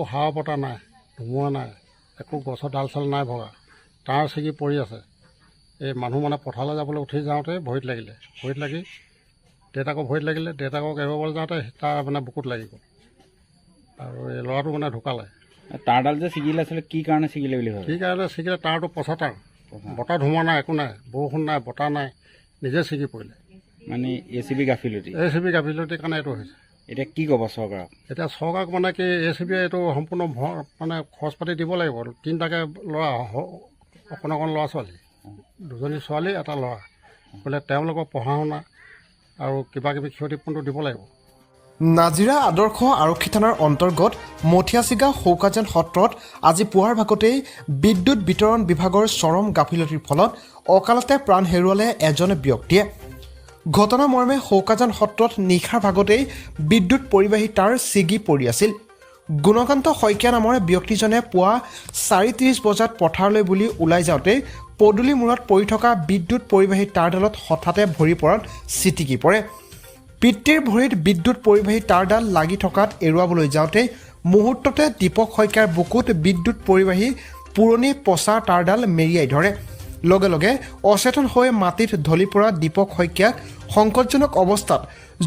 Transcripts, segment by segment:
একো হাৱা বতাহ নাই, ধুমুহা নাই, একো গছৰ ডাল চাল নাই ভগা, তাঁৰ ছিগি পৰি আছে। এই মানুহ মানে পথাৰলৈ যাবলৈ উঠি যাওঁতে ভৰিত লাগিলে, ভৰিত লাগি দেউতাকক ভৰিত লাগিলে, দেউতাকক এৰুৱাবলৈ যাওঁতে তাৰ মানে বুকুত লাগি গ'ল আৰু এই ল'ৰাটো মানে ঢুকালে। তাঁৰডাল যে ছিগিলে আছিলে কি কাৰণে ছিগিলে বুলি ভাবে? কি কাৰণে ছিগিলে? তাঁৰটো পচা তাঁৰ, বতাহ ধুমুহা নাই, একো নাই, বৰষুণ নাই, বতাহ নাই, নিজে ছিগি পৰিলে। মানে ACB গাফিলতি? ACB গাফিলতিৰ কাৰণে এইটো হৈছে। এতিয়া কি ক'ব চৰকাৰক? এতিয়া চৰকাৰক মানে কি ACB এইটো সম্পূৰ্ণ মানে খৰচ পাতি দিব লাগিব। তিনিটাকৈ ল'ৰা, অকণ অকণ ল'ৰা ছোৱালী, দুজনী ছোৱালী এটা ল'ৰা, বোলে তেওঁলোকৰ পঢ়া শুনা আৰু কিবা কিবি ক্ষতিপূৰণটো দিব লাগিব। নাজিৰা আদৰ্শ আৰক্ষী থানাৰ অন্তৰ্গত মঠিয়াচিগা শৌকাজান সত্ৰত আজি পুৱাৰ ভাগতেই বিদ্যুৎ বিতৰণ বিভাগৰ চৰম গাফিলতিৰ ফলত অকালতে প্ৰাণ হেৰুৱালে এজন ব্যক্তিয়ে। ঘটনা মৰ্মে শৌকাজান সত্ৰত নিশাৰ ভাগতেই বিদ্যুৎ পৰিবাহী তাঁৰ ছিগি পৰি আছিল। গুণকান্ত শইকীয়া নামৰ ব্যক্তিজনে পুৱা 4:30 বজাত পথাৰলৈ বুলি ওলাই যাওঁতে পদূলি মূৰত পৰি থকা বিদ্যুৎ পৰিবাহী তাঁৰডালত হঠাতে ভৰি পৰাত ছিটিকি পৰে। পিতৃৰ ভৰিত বিদ্যুৎ পৰিবাহী তাঁৰডাল লাগি থকাত এৰুৱাবলৈ যাওঁতে মুহূৰ্ততে দীপক শইকীয়াৰ বুকুত বিদ্যুৎ পৰিবাহী পুৰণি পচা তাঁৰডাল মেৰিয়াই ধৰে। লগে লগে অচেতন হৈ মাটিত ঢলি পৰা দীপক শইকীয়াক সংকটজনক অৱস্থাত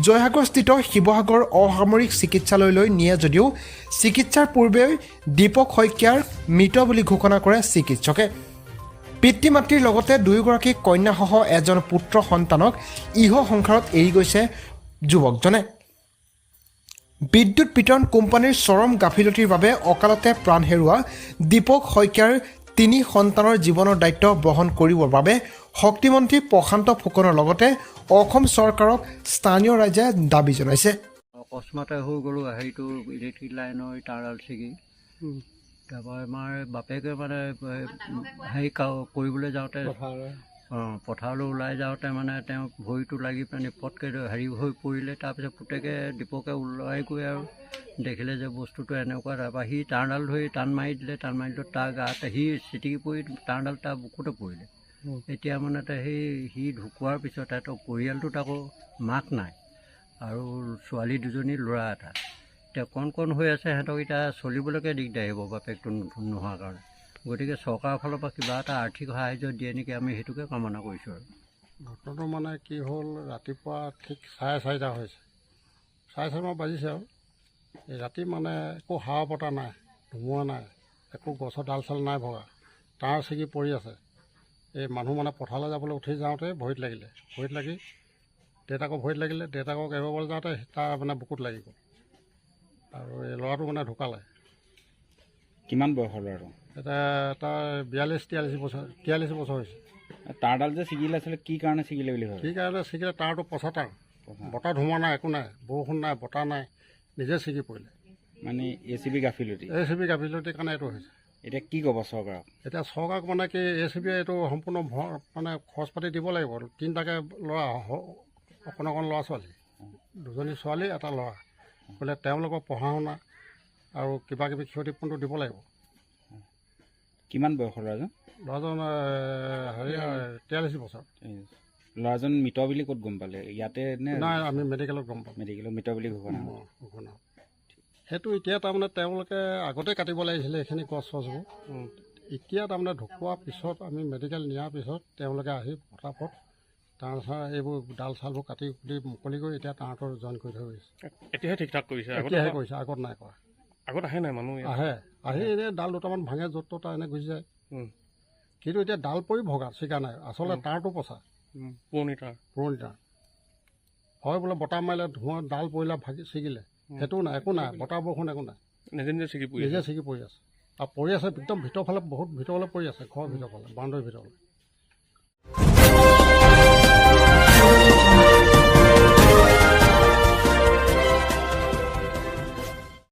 জয়সাগৰস্থিত শিৱসাগৰ অসামৰিক চিকিৎসালয়লৈ নিয়ে যদিও চিকিৎসাৰ পূৰ্বে দীপক শইকীয়াৰ মৃত বুলি ঘোষণা কৰে চিকিৎসকে। পিতৃ মাতৃৰ লগতে দুয়োগৰাকী কন্যাসহ এজন পুত্ৰ সন্তানক ইহ সংসাৰত এৰি গৈছে যুৱকজনে। বিদ্যুৎ বিতৰণ কোম্পানীৰ চৰম গাফিলতিৰ বাবে অকালতে প্ৰাণ হেৰুওৱা দীপক শইকীয়াৰ 3 সন্তানৰ জীৱনৰ দায়িত্ব বহন কৰিবৰ বাবে শক্তিমন্ত্ৰী প্ৰশান্ত ফুকনৰ লগতে অসম চৰকাৰক স্থানীয় ৰাইজে দাবী জনাইছে। অকস্মাতে হৈ গ'লোঁ হেৰিটো ইলেক্ট্ৰিক লাইনৰ তাঁৰডাল ছিগি। তাৰপৰা আমাৰ বাপেকে মানে হেৰি কৰিবলৈ যাওঁতে পথাৰলৈ ওলাই যাওঁতে মানে তেওঁ ভৰিটো লাগি পেলাই পটকৈ হেৰি হৈ পৰিলে। তাৰপিছত পুতেকে দীপকে ওলাই গৈ আৰু দেখিলে যে বস্তুটো এনেকুৱা, তাৰপৰা সি তাঁৰডাল ধৰি টান মাৰি দিলে, টান মাৰি দিলত তাৰ গাত সি চিটিকি পৰি তাঁৰডাল তাৰ বুকুতে পৰিলে। এতিয়া মানে সি ঢুকোৱাৰ পিছত সিহঁতৰ পৰিয়ালটোত আকৌ মাক নাই আৰু ছোৱালী দুজনী, ল'ৰা এটা। এতিয়া কণ হৈ আছে, সিহঁতক এতিয়া চলিবলৈকে দিগদাৰ আহিব বাপেকটো নোহোৱাৰ কাৰণে। গতিকে চৰকাৰৰ ফালৰ পৰা কিবা এটা আৰ্থিক সাহাৰ্য দিয়ে নেকি, আমি সেইটোকে কামনা কৰিছোঁ। আৰু ঘটনাটো মানে কি হ'ল, ৰাতিপুৱা ঠিক 4:30 হৈছে, 4:30 বাজিছে আৰু এই ৰাতি মানে একো হাৱা বতাহ নাই, ধুমুহা নাই, একো গছৰ ডাল চাল নাই ভগা, তাঁৰ ছিগি পৰি আছে। এই মানুহ মানে পথাৰলৈ যাবলৈ উঠি যাওঁতে ভৰিত লাগিলে, ভৰিত লাগি দেউতাকক ভৰিত লাগিলে, দেউতাকক এৰুৱাবলৈ যাওঁতে তাৰ মানে বুকুত লাগি গ'ল আৰু এই ল'ৰাটো মানে ঢুকালে। কিমান বয়সৰ ল'ৰাটো? এটা তাৰ 42-43 বছৰ হৈছে। তাঁৰডাল যে ছিগিলে আছিলে কি কাৰণে ছিগিলে বুলি ভাবে? কি কাৰণে ছিগিলে? তাঁৰটো পচা তাঁৰ, বতাহ ধুমুহা নাই, একো নাই, বৰষুণ নাই, বতাহ নাই, নিজে ছিগি পৰিলে। মানে ACB গাফিলতি? ACB গাফিলতিৰ কাৰণে এইটো হৈছে। এতিয়া কি ক'ব চৰকাৰক? এতিয়া চৰকাৰক মানে কি ACB এইটো সম্পূৰ্ণ মানে খৰচ পাতি দিব লাগিব। তিনিটাকৈ ল'ৰা, অকণ অকণ ল'ৰা ছোৱালী, দুজনী ছোৱালী এটা ল'ৰা, বোলে তেওঁলোকৰ পঢ়া শুনা আৰু কিবা কিবি ক্ষতিপূৰণটো দিব লাগিব। কিমান বয়সৰ ল'ৰাজন? ল'ৰাজন হেৰি 43 বছৰ। ল'ৰাজন মৃত বুলি ক'ত গম পালে? ইয়াতে নে? নাই, আমি মেডিকেলত গম পাম। মেডিকেলত মৃত বুলি ঘোষণা সেইটো এতিয়া তাৰমানে তেওঁলোকে আগতে কাটিব লাগিছিলে এইখিনি গছ চছবোৰ। এতিয়া তাৰমানে ঢুকোৱাৰ পিছত আমি মেডিকেল নিয়াৰ পিছত তেওঁলোকে আহি ফটাফট তাঁৰ চাৰ এইবোৰ ডাল চালবোৰ কাটি কুটি মুকলি কৰি এতিয়া তাঁৰটো জইন কৰি থৈ গৈছে। এতিয়াহে ঠিক ঠাক কৰিছে? এতিয়াহে কৰিছে, আগত নাই কৰা। আগত আহে নাই মানুহ? আহি এনেই ডাল দুটামান ভাঙে, য'ত ত'ত এনে গুচি যায়। কিন্তু এতিয়া ডাল পৰি ভগা, চিগা নাই, আচলতে তাঁৰটো পচা, পুৰণি তাঁৰ হয়। বোলে বতাহ মাৰিলে ধোঁৱা ডাল পৰিলে ভাগি ছিগিলে, সেইটোও নাই, একো নাই, বতাহ বৰষুণ একো নাই, নিজে ছিগি পৰি আছে। আৰু পৰি আছে একদম ভিতৰৰ ফালে, বহুত ভিতৰলৈ পৰি আছে, ঘৰৰ ভিতৰৰ ফালে, বাউণ্ডৰীৰ ভিতৰলৈ।